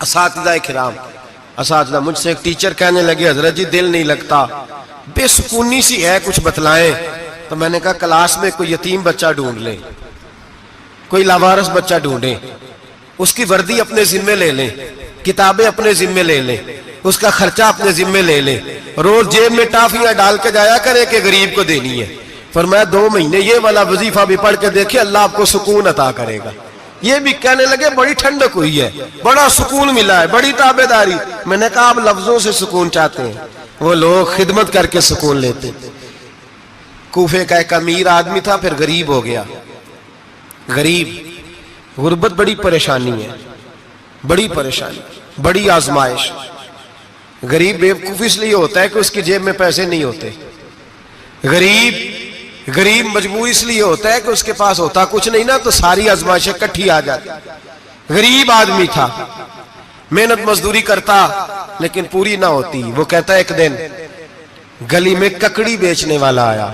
اساتذہ کرام، اساتذہ مجھ سے ایک ٹیچر کہنے لگے حضرت جی دل نہیں لگتا، بے سکونی سی ہے، کچھ بتلائیں۔ تو میں نے کہا کلاس میں کوئی یتیم بچہ ڈھونڈ لیں، کوئی لاوارث بچہ ڈھونڈیں، اس کی وردی اپنے ذمے لے لیں، کتابیں اپنے ذمے لے لیں، اس کا خرچہ اپنے ذمے لے لیں، روز جیب میں ٹافیاں ڈال کے جایا کرے کہ غریب کو دینی ہے۔ فرمایا 2 مہینے یہ والا وظیفہ بھی پڑھ کے دیکھیں، اللہ آپ کو سکون عطا کرے گا۔ یہ بھی کہنے لگے بڑی ٹھنڈک ہوئی ہے، بڑا سکون ملا ہے، بڑی تابعداری۔ میں نے کہا آپ لفظوں سے سکون چاہتے ہیں، وہ لوگ خدمت کر کے سکون لیتے۔ کوفے کا ایک امیر آدمی تھا، پھر غریب ہو گیا۔ غریب، غربت بڑی پریشانی ہے، بڑی پریشانی، بڑی آزمائش۔ غریب بیوقوف اس لیے ہوتا ہے کہ اس کی جیب میں پیسے نہیں ہوتے۔ غریب مجبور اس لیے ہوتا ہے کہ اس کے پاس ہوتا کچھ نہیں نا، تو ساری آزمائشیں کٹھی آ جاتی۔ غریب آدمی تھا، محنت مزدوری کرتا لیکن پوری نہ ہوتی۔ وہ کہتا ہے ایک دن گلی میں ککڑی بیچنے والا آیا،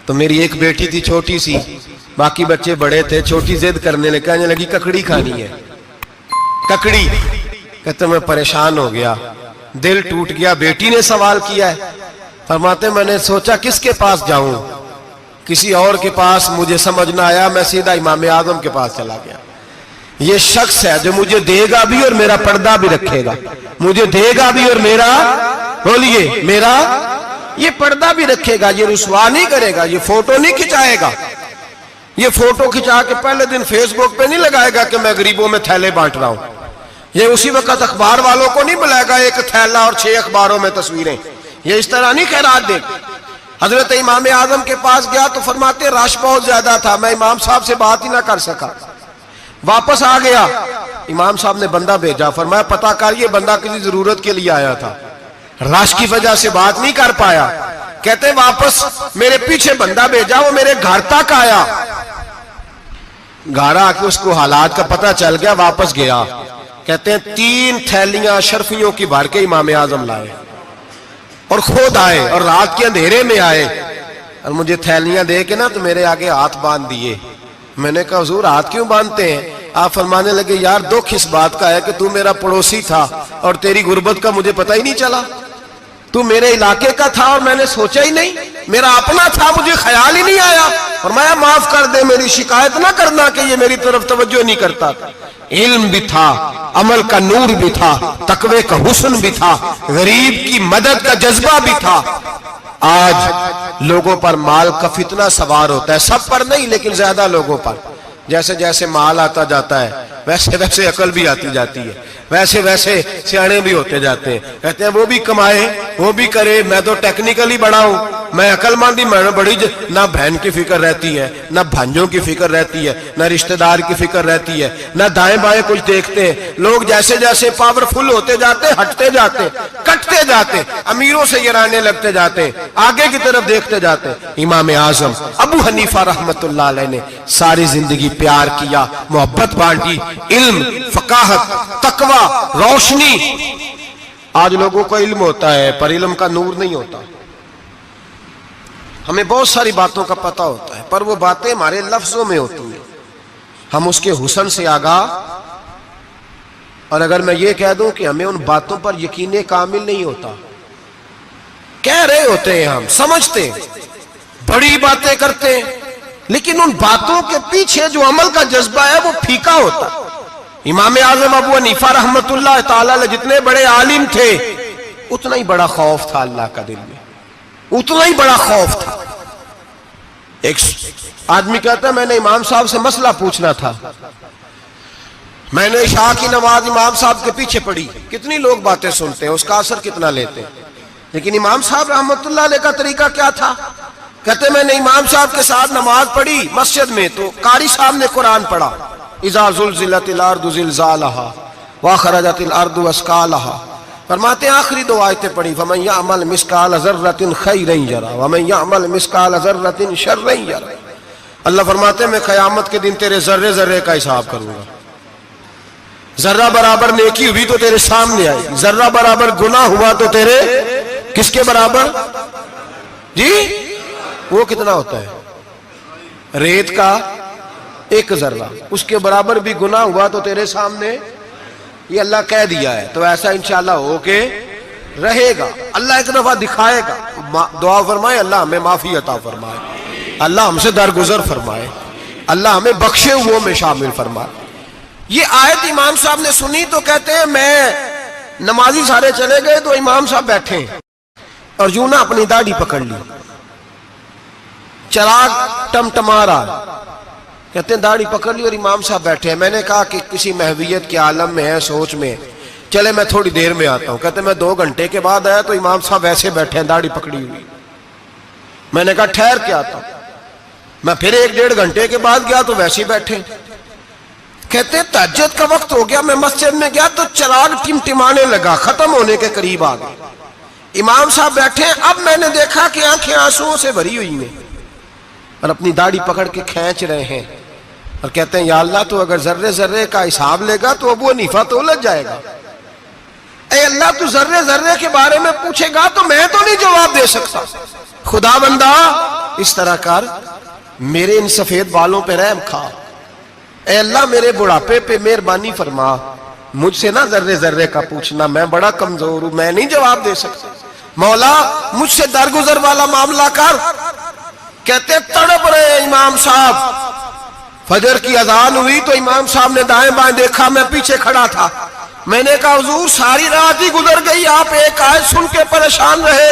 تو میری ایک بیٹی تھی چھوٹی سی، باقی بچے بڑے تھے، چھوٹی ضد کرنے لگی، کہنے لگی ککڑی کھانی ہے، ککڑی۔ کہتے میں پریشان ہو گیا، دل ٹوٹ گیا، بیٹی نے سوال کیا ہے۔ فرماتے میں نے سوچا کس کے پاس جاؤں، کسی اور کے پاس مجھے سمجھ نہ آیا، میں سیدھا امام اعظم کے پاس چلا گیا۔ یہ شخص ہے جو مجھے دے گا بھی اور میرا پردہ بھی رکھے گا، مجھے دے گا بھی اور میرا، بولیے، میرا یہ پردہ بھی رکھے گا، یہ رسوا نہیں کرے گا، یہ فوٹو نہیں کھچائے گا، یہ فوٹو کھچا کے پہلے دن فیس بک پہ نہیں لگائے گا کہ میں غریبوں میں تھیلے بانٹ رہا ہوں، یہ اسی وقت اخبار والوں کو نہیں بلائے گا ایک تھیلا اور 6 اخباروں میں تصویریں، یہ اس طرح نہیں خیرات دے۔ حضرت امام اعظم کے پاس گیا تو فرماتے رش بہت زیادہ تھا، میں امام صاحب سے بات ہی نہ کر سکا، واپس آ گیا۔ امام صاحب نے بندہ بھیجا، فرمایا پتہ کر یہ بندہ کسی ضرورت کے لیے آیا تھا، رش کی وجہ سے بات نہیں کر پایا۔ کہتے واپس میرے پیچھے بندہ بھیجا، وہ میرے گھر تک آیا، گھر آ کے اس کو حالات کا پتہ چل گیا، واپس گیا۔ کہتے ہیں 3 تھیلیاں اشرفیوں کی بھر کے امام اعظم لائے اور خود آئے اور رات کے اندھیرے میں آئے اور مجھے تھیلیاں دے کے نا تو میرے آگے ہاتھ باندھ دیے۔ میں نے کہا حضور ہاتھ کیوں باندھتے ہیں؟ آپ فرمانے لگے یار دکھ اس بات کا ہے کہ تو میرا پڑوسی تھا اور تیری غربت کا مجھے پتہ ہی نہیں چلا، تو میرے علاقے کا تھا اور میں نے سوچا ہی نہیں، میرا اپنا تھا مجھے خیال ہی نہیں آیا۔ فرمایا معاف کر دے، میری شکایت نہ کرنا کہ یہ میری طرف توجہ نہیں کرتا۔ علم بھی تھا، عمل کا نور بھی تھا، تقوی کا حسن بھی تھا، غریب کی مدد کا جذبہ بھی تھا۔ آج لوگوں پر مال کا فتنہ سوار ہوتا ہے، سب پر نہیں لیکن زیادہ لوگوں پر۔ جیسے جیسے مال آتا جاتا ہے ویسے ویسے عقل بھی آتی جاتی ہے، ویسے ویسے سیانے بھی ہوتے جاتے ہیں۔ کہتے ہیں وہ بھی کمائے وہ بھی کرے، میں تو ٹیکنیکلی بڑا ہوں، میں عقل مندی، میں بڑی نہ بہن کی فکر رہتی ہے، نہ بھانجوں کی فکر رہتی ہے، نہ رشتہ دار کی فکر رہتی ہے، نہ دائیں بائیں کچھ دیکھتے ہیں۔ لوگ جیسے جیسے پاورفل ہوتے جاتے ہٹتے جاتے، کٹتے جاتے، امیروں سے یرانے لگتے جاتے، آگے کی طرف دیکھتے جاتے۔ امام اعظم ابو حنیفہ رحمت اللہ علیہ نے ساری زندگی پیار کیا، محبت بانٹی، علم، فقاہت، تقوی، روشنی۔ آج لوگوں کو علم ہوتا ہے پر علم کا نور نہیں ہوتا۔ ہمیں بہت ساری باتوں کا پتہ ہوتا ہے پر وہ باتیں ہمارے لفظوں میں ہوتی ہیں، ہم اس کے حسن سے آگاہ۔ اور اگر میں یہ کہہ دوں کہ ہمیں ان باتوں پر یقین کامل نہیں ہوتا، کہہ رہے ہوتے ہیں، ہم سمجھتے ہیں، بڑی باتیں کرتے ہیں، لیکن ان باتوں کے پیچھے جو عمل کا جذبہ ہے وہ پھیکا ہوتا ہے۔ امام اعظم ابو حنیفہ رحمت اللہ تعالی علیہ جتنے بڑے عالم تھے اتنا ہی بڑا خوف تھا اللہ کا دل میں، اتنا ہی بڑا خوف تھا۔ ایک آدمی کہتا ہے میں نے امام صاحب سے مسئلہ پوچھنا تھا، میں نے عشاء کی نماز امام صاحب کے پیچھے پڑھی، کتنی لوگ باتیں سنتے ہیں، اس کا اثر کتنا لیتے ہیں، لیکن امام صاحب رحمت اللہ علیہ کا طریقہ کیا تھا؟ کہتے میں نے امام صاحب کے ساتھ نماز پڑھی مسجد میں تو قاری صاحب نے قرآن پڑھا، اذا زلزلت الارض زلزالها واخرجت الارض اثقالها، فرماتے ہیں آخری 2 آیتیں پڑھی، فمن یعمل مثقال ذرۃ خیرا یرہ ومن یعمل مثقال ذرۃ شرا یرہ۔ اللہ فرماتے ہیں میں قیامت کے دن تیرے ذرے ذرے کا حساب کروں گا، ذرہ برابر نیکی ہوئی تو تیرے سامنے آئی، ذرہ برابر گناہ ہوا تو تیرے کس کے برابر؟ جی وہ کتنا ہوتا ہے؟ ریت کا 1 ذرہ، اس کے برابر بھی گناہ ہوا تو تیرے سامنے یہ اللہ کہہ دیا ہے تو ایسا انشاءاللہ ہو کے رہے گا. اللہ ایک دفعہ دکھائے گا. دعا فرمائے اللہ ہمیں معافی عطا فرمائے, اللہ ہم سے درگزر فرمائے, اللہ ہمیں بخشے ہوئوں میں شامل فرمائے. یہ آیت امام صاحب نے سنی تو کہتے ہیں میں نمازی سارے چلے گئے تو امام صاحب بیٹھے اور یوں نہ اپنی داڑھی پکڑ لی, چراغ ٹمٹما رہا, کہتے ہیں داڑھی پکڑ لی اور امام صاحب بیٹھے ہیں. میں نے کہا کہ کسی محویت کے عالم میں ہے, سوچ میں, چلے میں تھوڑی دیر میں آتا ہوں. کہتے ہیں میں 2 گھنٹے کے بعد آیا تو امام صاحب ایسے بیٹھے ہیں داڑھی پکڑی ہوئی. میں نے کہا ٹھہر کے آتا ہوں. میں پھر 1-1.5 گھنٹے کے بعد گیا تو ویسے ہی بیٹھے. کہتے ہیں تہجد کا وقت ہو گیا, میں مسجد میں گیا تو چراغ ٹمٹمانے لگا, ختم ہونے کے قریب آ گیا. امام صاحب بیٹھے, اب میں نے دیکھا کہ آنکھیں آنسوؤں سے بھری ہوئی ہیں اور اپنی داڑھی پکڑ کے کھینچ رہے ہیں اور کہتے ہیں یا اللہ تو اگر ذرے ذرے کا حساب لے گا تو ابو حنیفہ تو الجھ جائے گا. اے اللہ تو ذرے ذرے کے بارے میں پوچھے گا تو میں تو نہیں جواب دے سکتا. خدا بندہ اس طرح کر, میرے ان سفید بالوں پہ رحم کھا. اے اللہ میرے بڑھاپے پہ مہربانی فرما, مجھ سے نہ ذرے ذرے کا پوچھنا, میں بڑا کمزور ہوں, میں نہیں جواب دے سکتا. مولا مجھ سے درگزر والا معاملہ کر. کہتے تڑپ رہے امام صاحب. فجر کی اذان ہوئی تو امام صاحب نے دائیں بائیں دیکھا, میں پیچھے کھڑا تھا. میں نے کہا حضور ساری رات ہی گزر گئی, آپ ایک آیت سن کے پریشان رہے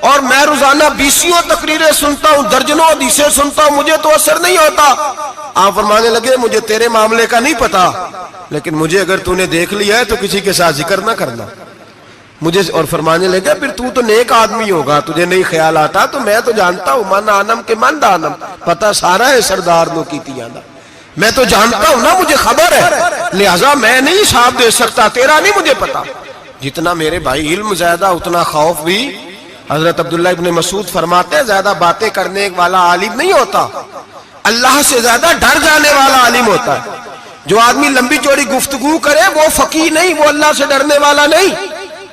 اور میں روزانہ 20 تقریریں سنتا ہوں, درجنوں حدیثیں سنتا ہوں, مجھے تو اثر نہیں ہوتا. آپ فرمانے لگے مجھے تیرے معاملے کا نہیں پتا, لیکن مجھے اگر تو نے دیکھ لیا ہے تو کسی کے ساتھ ذکر نہ کرنا مجھے. اور فرمانے لگے پھر تو نیک آدمی ہوگا, تجھے نہیں خیال آتا, تو میں تو جانتا ہوں من آنم کے من دانم, پتا سارا ہے سردار نو کی تیانا, میں تو جانتا ہوں نا, مجھے خبر ہے, لہذا میں نہیں حساب دے سکتا, تیرا نہیں مجھے پتا. جتنا میرے بھائی علم زیادہ اتنا خوف بھی. حضرت عبداللہ ابن مسعود فرماتے ہیں زیادہ باتیں کرنے والا عالم نہیں ہوتا, اللہ سے زیادہ ڈر جانے والا عالم ہوتا ہے. جو آدمی لمبی چوڑی گفتگو کرے وہ فقیہ نہیں, وہ اللہ سے ڈرنے والا نہیں,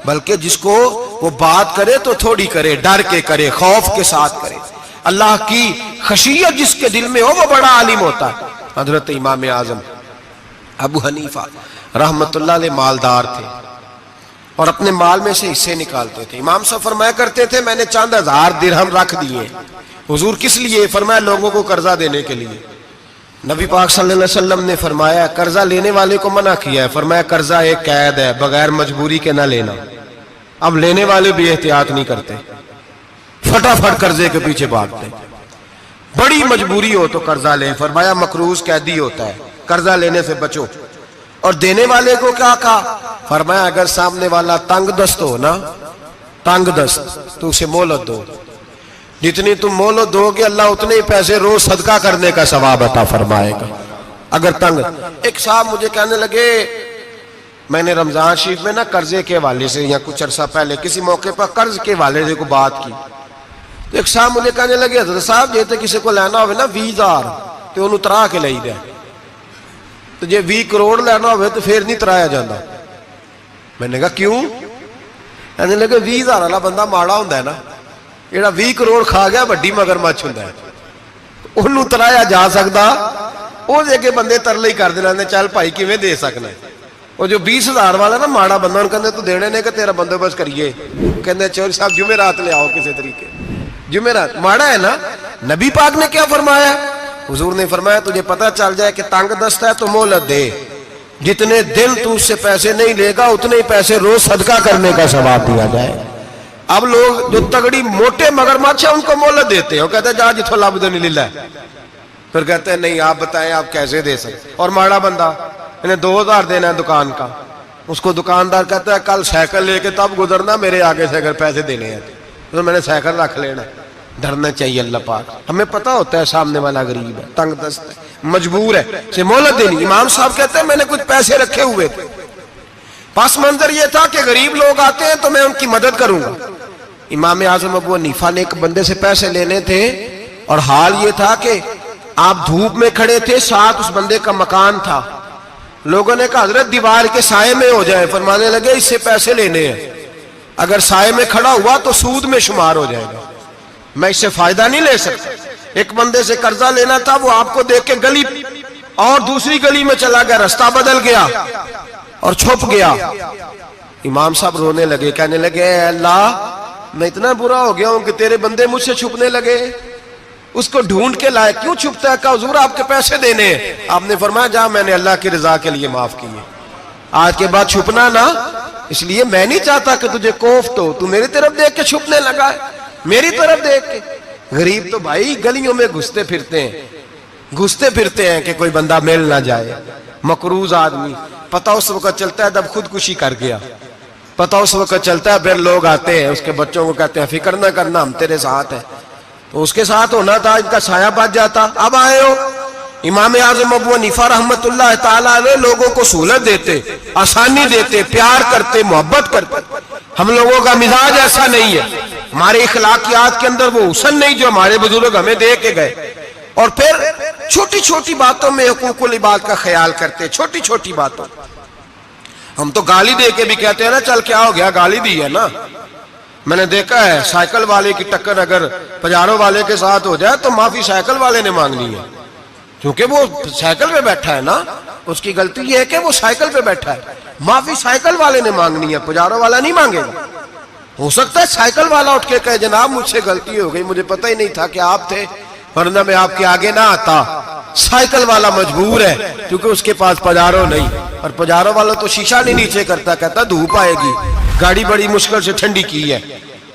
بلکہ جس کو وہ بات کرے تو تھوڑی کرے, ڈر کے کرے, خوف کے ساتھ کرے. اللہ کی خشیت جس کے دل میں ہو وہ بڑا عالم ہوتا ہے. حضرت امام اعظم ابو حنیفہ رحمت اللہ علیہ مالدار تھے اور اپنے مال میں سے حصے نکالتے تھے. امام صاحب فرمایا کرتے تھے میں نے چند 1000 درہم رکھ دیے. حضور کس لیے؟ فرمایا لوگوں کو قرضہ دینے کے لیے. نبی پاک صلی اللہ علیہ وسلم نے فرمایا قرضہ لینے والے کو منع کیا ہے, فرمایا قرضہ ایک قید ہے, بغیر مجبوری کے نہ لینا. اب لینے والے بھی احتیاط نہیں کرتے, فٹافٹ قرضے کے پیچھے بھاگتے. بڑی مجبوری ہو تو قرضہ لیں, فرمایا مقروض قیدی ہوتا ہے, قرضہ لینے سے بچو. اور دینے والے کو کیا کہا؟ فرمایا اگر سامنے والا تنگ دست ہو نا, تنگ دست, تو اسے مہلت دو. جتنی تم مہلت دو گے اللہ اتنے ہی پیسے روز صدقہ کرنے کا ثواب عطا فرمائے گا. اگر تنگ. ایک صاحب مجھے کہنے لگے, میں نے رمضان شریف میں نا قرضے کے حوالے سے یا کچھ عرصہ پہلے کسی موقع پر قرض کے حوالے سے کو بات کی, تو ایک صاحب مجھے کہنے لگے حضرت صاحب جیسے کسی کو لینا ہوئے نا 20,000 تو انہوں ترا کے لئی دے, تو جے 20 کروڑ لینا ہوئے تو پھر نہیں ترایا جاتا. میں نے کہا کیوں؟ کہنے لگے 20,000 والا بندہ ماڑا ہوندا ہے نا, جیڑا 20 کروڑ کھا گیا بڑی مگرمچھ ہوندا ہے, انہوں ترایا جا سکدا, وہ جے کے بندے ترلے ہی کر دینا چل بھائی کیویں دے سکنا. وہ جو 20,000 والا نا ماڑا بندہ انہوں کہندے تو دینے نے کہ تیرا بندوبست کریے, کہندے چوری صاحب جمعرات لے آؤ کسی طریقے. جمعرات ماڑا ہے نا. نبی پاک نے کیا فرمایا؟ حضور نے فرمایا تجھے پتہ چل جائے کہ تنگ دست ہے تو مہلت دے, جتنے دن تو اس سے پیسے نہیں لے گا اتنے ہی پیسے روز صدقہ کرنے کا ثواب دیا جائے. اب لوگ جو تگڑی موٹے مگرمچھ ہیں ان کو مہلت دیتے ہیں, وہ کہتے ہیں جا جتھوں لب دے نہیں للا, پھر کہتے ہیں نہیں آپ بتائیں آپ کیسے دے سکتے. اور ماڑا بندہ انہیں 2,000 دینا ہے دکان کا, اس کو دکاندار کہتا ہے کل سائیکل لے کے تب گزرنا, میرے آگے سے اگر پیسے دینے ہیں تو میں نے سائیکل رکھ لینا. ڈرنا چاہیے اللہ پاک. ہمیں پتہ ہوتا ہے سامنے والا غریب ہے, تنگ دست ہے, مجبور ہے, اسے مہلت دینی. امام صاحب کہتے ہیں میں نے کچھ پیسے رکھے ہوئے تھے, پس منظر یہ تھا کہ غریب لوگ آتے ہیں تو میں ان کی مدد کروں گا. امام اعظم ابو حنیفہ نے ایک بندے سے پیسے لینے تھے اور حال یہ تھا کہ آپ دھوپ میں کھڑے تھے, ساتھ اس بندے کا مکان تھا. لوگوں نے کہا حضرت دیوار کے سائے میں ہو جائے. فرمانے لگے اس سے پیسے لینے ہیں, اگر سائے میں کھڑا ہوا تو سود میں شمار ہو جائے گا, میں اس سے فائدہ نہیں لے سکتا. ایک بندے سے قرضہ لینا تھا, وہ آپ کو دیکھ کے گلی اور دوسری گلی میں چلا گیا, رستہ بدل گیا اور چھپ گیا. امام صاحب رونے لگے, کہنے لگے اے اللہ میں اتنا برا ہو گیا ہوں کہ تیرے بندے مجھ سے چھپنے لگے. اس کو ڈھونڈ کے لائے, کیوں چھپتا ہے؟ کہا حضور آپ کے پیسے دینے ہیں. آپ نے فرمایا جا, میں نے اللہ کی رضا کے لیے معاف کیے, آج کے بعد چھپنا نہ, اس لیے میں نہیں چاہتا کہ تجھے کوفت ہو. تو میری طرف دیکھ کے چھپنے لگا ہے, میری طرف دیکھ کے. غریب تو بھائی گلیوں میں گھستے پھرتے ہیں کہ کوئی بندہ مل نہ جائے. مقروض آدمی, پتہ اس وقت چلتا ہے جب خودکشی کر گیا, پتہ اس وقت چلتا ہے پھر لوگ آتے ہیں اس کے بچوں کو کہتے ہیں فکر نہ کرنا ہم تیرے ساتھ ہیں. تو اس کے ساتھ ہونا تھا, ان کا سایہ بچ جاتا. اب آئے ہو امام اعظم ابو حنیفہ رحمت اللہ تعالیٰ علیہ لوگوں کو سہولت دیتے, آسانی دیتے, پیار کرتے, محبت کرتے. ہم لوگوں کا مزاج ایسا نہیں ہے, ہمارے اخلاقیات کے اندر وہ حسن نہیں جو ہمارے بزرگ ہمیں دے کے گئے. اور پھر چھوٹی چھوٹی باتوں میں حقوق العباد کا خیال کرتے, چھوٹی چھوٹی باتوں. ہم تو گالی دے کے بھی کہتے ہیں نا چل کیا ہو گیا, گالی دی ہے نا. میں نے دیکھا ہے سائیکل والے کی ٹکر اگر پجارو والے کے ساتھ ہو جائے تو معافی سائیکل والے نے مانگنی ہے, کیونکہ وہ سائیکل پہ بیٹھا ہے نا. اس کی غلطی یہ ہے کہ وہ سائیکل پہ بیٹھا ہے, معافی سائیکل والے نے مانگنی ہے, پجارو والا نہیں مانگے گا. ہو سکتا ہے سائیکل والا اٹھ کے کہے جناب مجھ سے غلطی ہو گئی, مجھے پتہ ہی نہیں تھا کہ آپ تھے, ورنہ میں آپ کے آگے نہ آتا. سائیکل والا مجبور ہے کیونکہ اس کے پاس پجارو نہیں, اور پجارو والا تو شیشہ نہیں نیچے کرتا, کہتا دھوپ آئے گی, گاڑی بڑی مشکل سے ٹھنڈی کی ہے.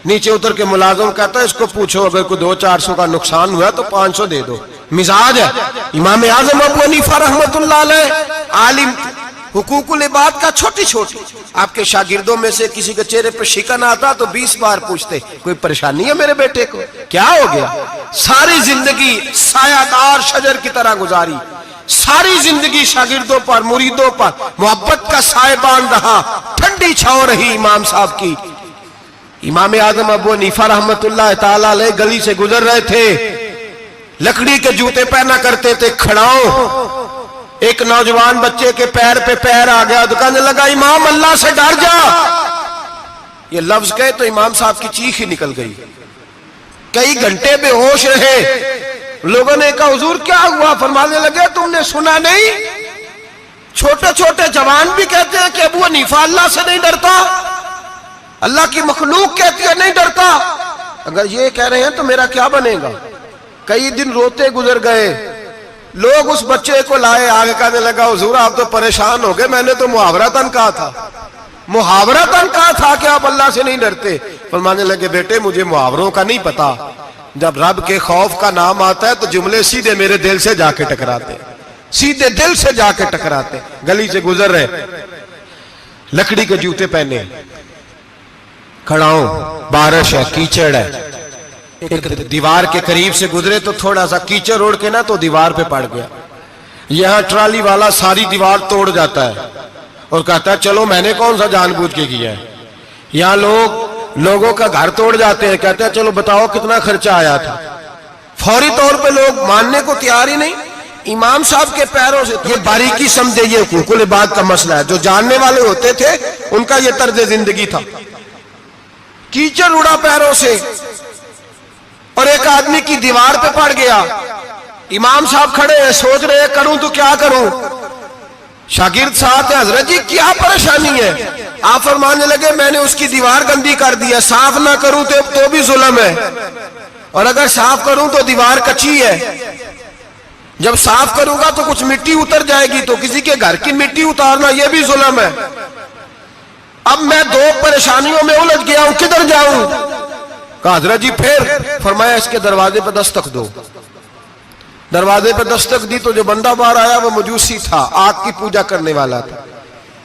نیچے اتر کے ملازم کہتا ہے اس کو پوچھو اگر کوئی 200-400 کا نقصان ہوا تو 500 دے دو. مزاج ہے. امام اعظم ابو حنیفہ رحمت اللہ علیہ عالم, حقوق العباد کا چھوٹی چھوٹی. آپ کے شاگردوں میں سے کسی کے چہرے پہ شکن آتا تو 20 بار پوچھتے کوئی پریشانی ہے میرے بیٹے کو, کیا ہو گیا. ساری زندگی سایہ دار شجر کی طرح گزاری, ساری زندگی شاگردوں پر مریدوں پر محبت کا سائبان رہا, ٹھنڈی چھاؤں رہی امام صاحب کی. امام اعظم ابو حنیفہ رحمت اللہ تعالیٰ علیہ گلی سے گزر رہے تھے, لکڑی کے جوتے پہنا کرتے تھے, کھڑاؤں. ایک نوجوان بچے کے پیر پہ پیر آ گیا تو کہنے لگا امام اللہ سے ڈر جا. یہ لفظ کہے تو امام صاحب کی چیخ ہی نکل گئی. کئی گھنٹے بے ہوش رہے. لوگوں نے کہا حضور کیا ہوا؟ فرمانے لگے تم نے سنا نہیں, چھوٹے چھوٹے جوان بھی کہتے ہیں کہ ابو حنیفہ اللہ سے نہیں ڈرتا, اللہ کی مخلوق کہتی ہے نہیں ڈرتا. اگر یہ کہہ رہے ہیں تو میرا کیا بنے گا. کئی دن روتے گزر گئے. لوگ اس بچے کو لائے, آگے کہنے لگا حضور آپ تو پریشان ہو گئے, میں نے تو محاورتاً کہا تھا کہ آپ اللہ سے نہیں ڈرتے. فرمانے لگے بیٹے مجھے محاوروں کا نہیں پتا, جب رب کے خوف کا نام آتا ہے تو جملے سیدھے میرے دل سے جا کے ٹکراتے, سیدھے دل سے جا کے ٹکراتے. گلی سے گزر رہے, لکڑی کے جوتے پہنے, کھڑاؤں, بارش ہے, کیچڑ ہے. ایک دیوار کے قریب سے گزرے تو تھوڑا سا کیچڑ اڑ کے نا تو دیوار پہ پڑ گیا. یہاں ٹرالی والا ساری دیوار توڑ جاتا ہے اور کہتا ہے چلو میں نے کون سا جان بوجھ کے کیا ہے. یہاں لوگوں کا گھر توڑ جاتے ہیں, کہتے ہیں چلو بتاؤ کتنا خرچہ آیا تھا. فوری طور پہ لوگ ماننے کو تیار ہی نہیں. امام صاحب کے پیروں سے یہ باریکی سمجھے, یہ حقوق العباد کا مسئلہ ہے. جو جاننے والے ہوتے تھے ان کا یہ طرز زندگی تھا. کیچڑ اڑا پیروں سے اور ایک آدمی کی دیوار پہ پڑ گیا. امام صاحب کھڑے ہیں, سوچ رہے کروں تو کیا کروں. شاگرد ساتھ ہے, حضرت جی کیا پریشانی ہے؟ آپ فرمانے لگے میں نے اس کی دیوار گندی کر دی ہے, صاف نہ کروں تو بھی ظلم ہے, اور اگر صاف کروں تو دیوار کچی ہے. جب صاف کروں گا تو کچھ مٹی اتر جائے گی, تو کسی کے گھر کی مٹی اتارنا یہ بھی ظلم ہے. اب میں دو پریشانیوں میں الجھ گیا ہوں, کدھر جاؤں؟ کہا حضرت جی پھر. فرمایا اس کے دروازے پہ دستک دو. دروازے پہ دستک دی تو جو بندہ باہر آیا وہ مجوسی تھا, آگ کی پوجا کرنے والا تھا.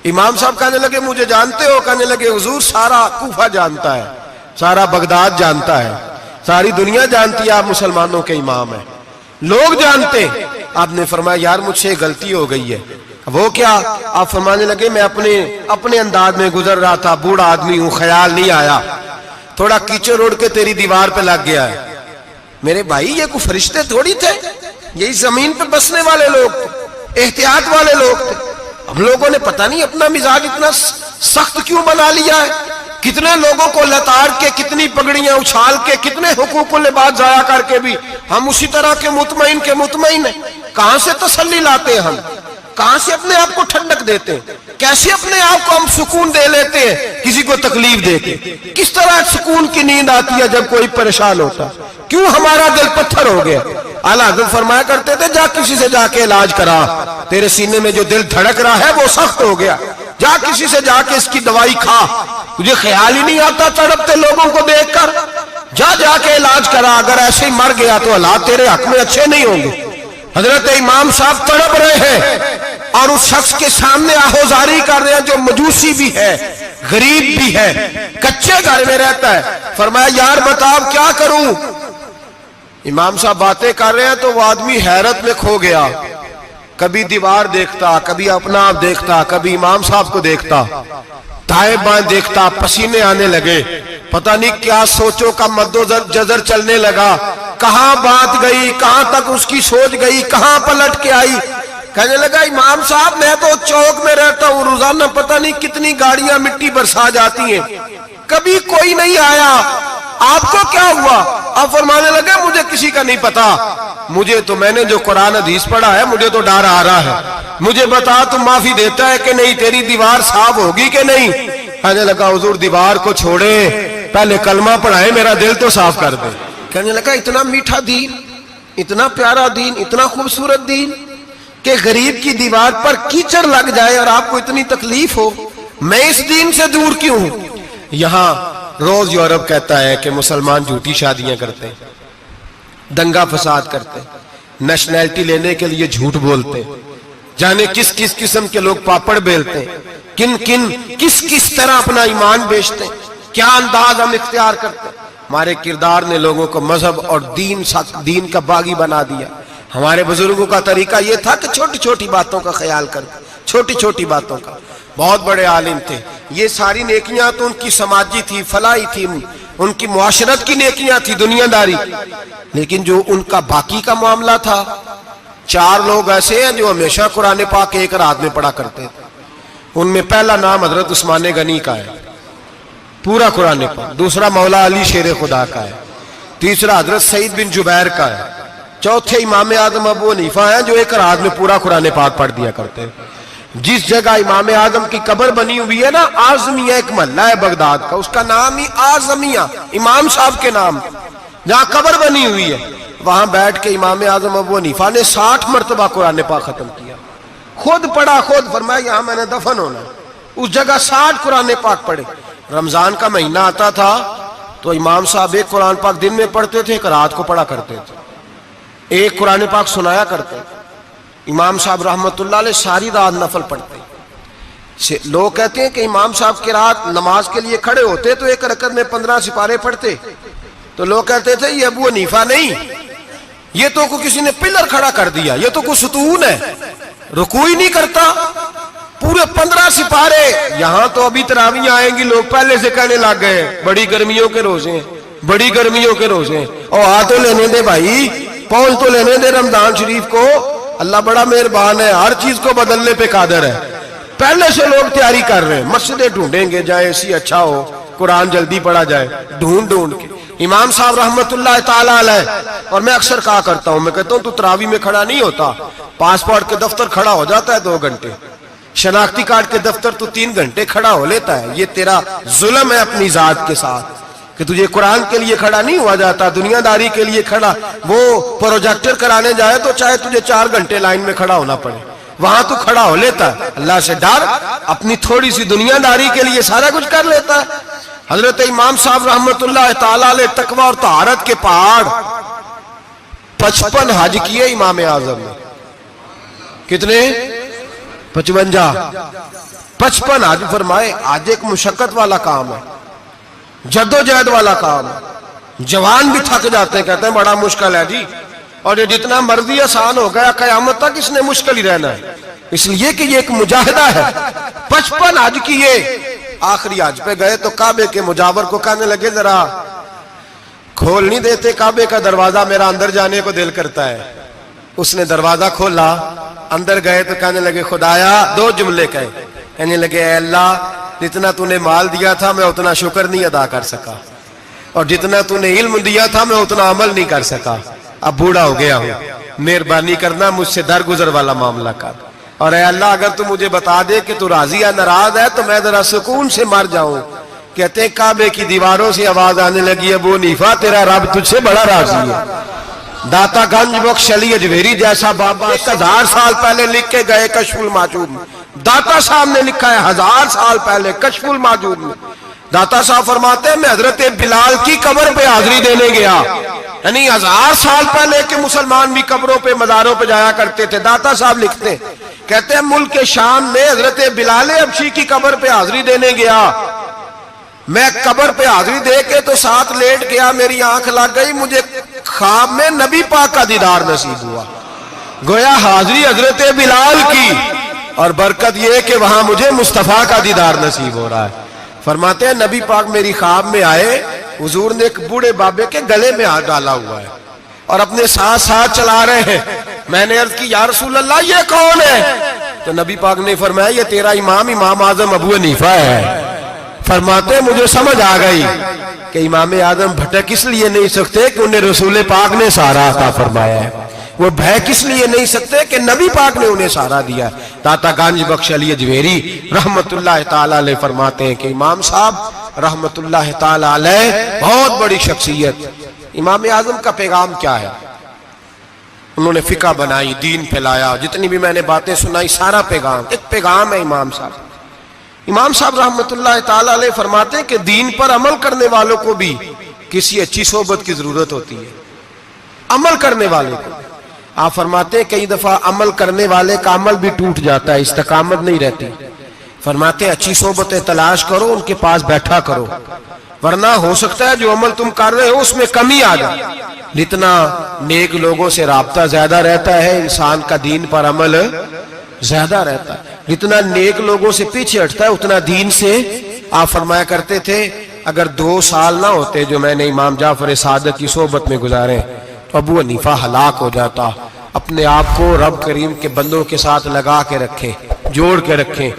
امام صاحب کہنے لگے مجھے جانتے ہو؟ کہنے لگے حضور سارا کوفہ جانتا ہے, سارا بغداد جانتا ہے, ساری دنیا جانتی ہے آپ مسلمانوں کے امام ہیں, لوگ جانتے. آپ نے فرمایا یار مجھ سے غلطی ہو گئی ہے. وہ کیا؟ آپ فرمانے لگے میں اپنے انداز میں گزر رہا تھا, بوڑھا آدمی ہوں, خیال نہیں آیا, تھوڑا کیچڑ اڑ کے تیری دیوار پہ لگ گیا ہے. میرے بھائی یہ کوئی فرشتے تھوڑی تھے, یہی زمین پہ بسنے والے لوگ تھے, احتیاط والے لوگ تھے. ہم لوگوں نے پتہ نہیں اپنا مزاج اتنا سخت کیوں بنا لیا ہے. کتنے لوگوں کو لتاڑ کے, کتنی پگڑیاں اچھال کے, کتنے حقوق العباد ضائع کر کے بھی ہم اسی طرح کے مطمئن ہیں. کہاں سے تسلی لاتے ہیں ہم؟ کہاں سے اپنے آپ کو ٹھنڈک دیتے ہیں؟ کیسے اپنے آپ کو ہم سکون دے لیتے ہیں کسی کو تکلیف دے کے؟ کس طرح سکون کی نیند آتی ہے جب کوئی پریشان ہوتا؟ کیوں ہمارا دل پتھر ہو گیا؟ اعلیٰ حضرت فرمایا کرتے تھے جا کسی سے جا کے علاج کرا، تیرے سینے میں جو دل دھڑک رہا ہے وہ سخت ہو گیا، جا کسی سے جا کے اس کی دوائی کھا، تجھے خیال ہی نہیں آتا تڑپتے لوگوں کو دیکھ کر؟ جا کے علاج کرا، اگر ایسے ہی مر گیا تو حالات تیرے حق میں اچھے نہیں ہوں گے۔ حضرت امام صاحب تڑپ رہے ہیں اور اس شخص کے سامنے آہوزاری کر رہے ہیں جو مجوسی بھی ہے، غریب بھی ہے، کچے گھر میں رہتا ہے۔ فرمایا یار بتاؤ کیا کروں؟ امام صاحب باتیں کر رہے ہیں تو وہ آدمی حیرت میں کھو گیا، کبھی دیوار دیکھتا، کبھی اپنا آپ دیکھتا، کبھی امام صاحب کو دیکھتا، دائیں بائیں دیکھتا، پسینے آنے لگے، پتہ نہیں کیا سوچوں کا مد و جزر چلنے لگا، کہاں بات گئی، کہاں تک اس کی سوچ گئی، کہاں پلٹ کے آئی۔ کہنے لگا امام صاحب میں تو چوک میں رہتا ہوں، روزانہ پتہ نہیں کتنی گاڑیاں مٹی برسا جاتی ہیں، کبھی کوئی نہیں آیا، آپ کو کیا ہوا؟ آپ فرمانے لگے مجھے کسی کا نہیں پتا، مجھے تو میں نے جو قرآن حدیث پڑھا ہے مجھے تو ڈر آ رہا ہے، مجھے بتا تم معافی دیتا ہے کہ نہیں، تیری دیوار صاف ہوگی کہ نہیں؟ کہنے لگا حضور دیوار کو چھوڑے، پہلے کلمہ پڑھائے، میرا دل تو صاف کر دے۔ کہنے لگا اتنا میٹھا دین، اتنا پیارا دین، اتنا خوبصورت دین کہ غریب کی دیوار پر کیچڑ لگ جائے اور آپ کو اتنی تکلیف ہو، میں اس دین سے دور کیوں ہوں؟ یہاں روز یورپ کہتا ہے کہ مسلمان جھوٹی شادیاں کرتے ہیں، دنگا فساد کرتے ہیں، نیشنلٹی لینے کے لیے جھوٹ بولتے ہیں، جانے کس کس قسم کے لوگ پاپڑ بیلتے ہیں، کس طرح اپنا ایمان بیچتے ہیں، کیا انداز ہم اختیار کرتے ہیں۔ ہمارے کردار نے لوگوں کو مذہب اور دین کا باغی بنا دیا۔ ہمارے بزرگوں کا طریقہ یہ تھا کہ چھوٹی چھوٹی باتوں کا خیال کرتے، چھوٹی چھوٹی باتوں کا۔ بہت بڑے عالم تھے، یہ ساری نیکیاں تو ان کی سماجی تھی، فلاحی تھی، ان کی معاشرت کی نیکیاں تھی، دنیا داری، لیکن جو ان کا باقی کا معاملہ تھا، چار لوگ ایسے ہیں جو ہمیشہ قرآن پاک ایک رات میں پڑھا کرتے تھے۔ ان میں پہلا نام حضرت عثمان غنی کا ہے، پورا قرآن پاک، دوسرا مولا علی شیر خدا کا ہے، تیسرا حضرت سعید بن جبیر کا ہے، چوتھے امام اعظم ابو حنیفہ ہیں جو ایک رات میں پورا قرآن پاک پڑھ دیا کرتے ہیں۔ جس جگہ امام اعظم کی قبر بنی ہوئی ہے نا، اعظمیہ ایک محلہ ہے بغداد کا، اس کا نام ہی اعظمیہ، امام صاحب کے نام، جہاں قبر بنی ہوئی ہے، وہاں بیٹھ کے امام اعظم ابو حنیفہ نے 60 مرتبہ قرآن پاک ختم کیا، خود پڑھا، خود فرمایا یہاں میں نے دفن ہونا، اس جگہ 60 قرآن پاک پڑھے۔ رمضان کا مہینہ آتا تھا تو امام صاحب ایک قرآن پاک دن میں پڑھتے تھے، ایک رات کو پڑھا کرتے تھے، ایک قرآن پاک سنایا کرتے تھے۔ امام صاحب رحمت اللہ علیہ ساری رات نفل پڑھتے۔ لوگ کہتے ہیں کہ امام صاحب کی رات نماز کے لیے کھڑے ہوتے تو ایک رکعت میں 15 سپارے پڑھتے، تو لوگ کہتے تھے یہ ابو حنیفہ نہیں، یہ تو کسی نے پلر کھڑا کر دیا، یہ تو کوئی ستون ہے، رکوع ہی نہیں کرتا، پورے 15 سپارے۔ یہاں تو ابھی تراویحیں آئیں گی، لوگ پہلے سے کہنے لگ گئے بڑی گرمیوں کے روزے ہیں، بڑی گرمیوں کے روزے ہیں، اور آ تو لینے دے بھائی، پہنچ تو لینے دے رمضان شریف کو، اللہ بڑا مہربان ہے، ہر چیز کو بدلنے پہ قادر ہے۔ پہلے سے لوگ تیاری کر رہے ہیں، مسجدیں ڈھونڈیں گے جائے اسی اچھا ہو، قرآن جلدی پڑھا جائے، ڈھونڈ کے۔ امام صاحب رحمت اللہ تعالی علیہ، اور میں اکثر کہا کرتا ہوں، میں کہتا ہوں تو تراویح میں کھڑا نہیں ہوتا، پاسپورٹ کے دفتر کھڑا ہو جاتا ہے 2 گھنٹے، شناختی کارڈ کے دفتر تو 3 گھنٹے کھڑا ہو لیتا ہے۔ یہ تیرا ظلم ہے اپنی ذات کے ساتھ کہ تجھے قرآن کے لیے کھڑا نہیں ہوا جاتا، دنیا داری کے لیے کھڑا۔ وہ پروجیکٹر کرانے جائے تو چاہے تجھے 4 گھنٹے لائن میں کھڑا ہونا پڑے، وہاں تو کھڑا ہو لیتا ہے۔ اللہ سے ڈر، اپنی تھوڑی سی دنیا داری کے لیے سارا کچھ کر لیتا ہے۔ حضرت امام صاحب رحمت اللہ تعالی علیہ تقوی اور طہارت کے پہاڑ 55 حج کیے امام اعظم نے۔ کتنے؟ 55 حج فرمائے۔ آج ایک مشقت والا کام ہے، جدوجہد والا کام ہے، جوان بھی تھک جاتے ہیں، کہتے ہیں بڑا مشکل ہے جی، اور یہ جتنا مرضی آسان ہو گیا، قیامت تک اس نے مشکل ہی رہنا ہے، اس لیے کہ یہ ایک مجاہدہ ہے۔ 55 حج کیے، آخری حج پہ گئے تو کعبے کے مجاور کو کہنے لگے ذرا کھول نہیں دیتے کعبے کا دروازہ، میرا اندر جانے کو دل کرتا ہے۔ اس نے دروازہ کھولا، اندر گئے تو کہنے لگے خدایا، 2 جملے کہے، کہنے لگے اے اللہ، جتنا تو نے مال دیا تھا میں اتنا شکر نہیں ادا کر سکا، اور جتنا تو نے علم دیا تھا میں اتنا عمل نہیں کر سکا، اب بوڑھا ہو گیا ہوں، مہربانی کرنا مجھ سے درگزر والا معاملہ کر۔ اور اے اللہ اگر تو مجھے بتا دے کہ تو راضی یا ناراض ہے تو میں ذرا سکون سے مر جاؤں. کہتے ہیں کعبے کی دیواروں سے آواز آنے لگی ابو حنیفہ تیرا رب تجھ سے بڑا راضی ہے. داتا گنج بخش علی اجویری جیسا بابا 1000 سال پہلے لکھ کے گئے کشف الماجوب میں. داتا صاحب نے لکھا ہے 1000 سال پہلے کشف الماجوب میں. داتا صاحب فرماتے ہیں میں حضرت بلال کی قبر پہ حاضری دینے گیا. یعنی 1000 سال پہلے کے مسلمان بھی قبروں پہ مزاروں پہ جایا کرتے تھے. داتا صاحب لکھتے ہیں کہتے ہیں ملک شام میں حضرت بلال حبشی کی قبر پہ حاضری دینے گیا. میں قبر پہ حاضری دے کے تو ساتھ لیٹ گیا, میری آنکھ لگ گئی, مجھے خواب میں نبی پاک کا دیدار نصیب ہوا. گویا حاضری حضرت بلال کی اور برکت یہ کہ وہاں مجھے مصطفیٰ کا دیدار نصیب ہو رہا ہے. فرماتے ہیں نبی پاک میری خواب میں آئے, حضور نے ایک بوڑھے بابے کے گلے میں ہاتھ ڈالا ہوا ہے اور اپنے ساتھ ساتھ چلا رہے ہیں. میں نے عرض کی یا رسول اللہ یہ کون ہے؟ تو نبی پاک نے فرمایا یہ تیرا امام اعظم ابو حنیفہ ہے. فرماتے مجھے سمجھ آ گئی کہ امام اعظم بھٹک اس لیے نہیں سکتے کہ انہیں رسول پاک نے سہارا عطا فرمایا ہے, وہ بہک اس لیے نہیں سکتے کہ نبی پاک نے انہیں سہارا دیا. داتا گنج بخش علی اجویری رحمت اللہ تعالی علیہ فرماتے ہیں کہ امام صاحب رحمت اللہ تعالی علیہ بہت بڑی شخصیت. امام اعظم کا پیغام کیا ہے؟ انہوں نے فقہ بنائی, دین پھیلایا, جتنی بھی میں نے باتیں سنائی سارا پیغام ایک پیغام ہے امام صاحب. امام صاحب رحمت اللہ تعالی علیہ فرماتے ہیں کہ دین پر عمل کرنے والوں کو بھی کسی اچھی صحبت کی ضرورت ہوتی ہے. عمل کرنے والے کو آپ فرماتے ہیں کئی دفعہ عمل کرنے والے کا عمل بھی ٹوٹ جاتا ہے, استقامت نہیں رہتی. فرماتے ہیں اچھی صحبتیں تلاش کرو, ان کے پاس بیٹھا کرو, ورنہ ہو سکتا ہے جو عمل تم کر رہے ہو اس میں کمی آ جائے. جتنا نیک لوگوں سے رابطہ زیادہ رہتا ہے انسان کا دین پر عمل زیادہ رہتا ہے. جتنا نیک لوگوں سے پیچھے ہٹتا ہے اتنا دین سے. آپ فرمایا کرتے تھے اگر 2 سال نہ ہوتے جو میں نے امام جعفر صادق کی صحبت میں گزارے تو ابو حنیفہ ہلاک ہو جاتا. اپنے آپ کو رب کریم کے بندوں کے ساتھ لگا کے رکھیں, جوڑ کے رکھیں.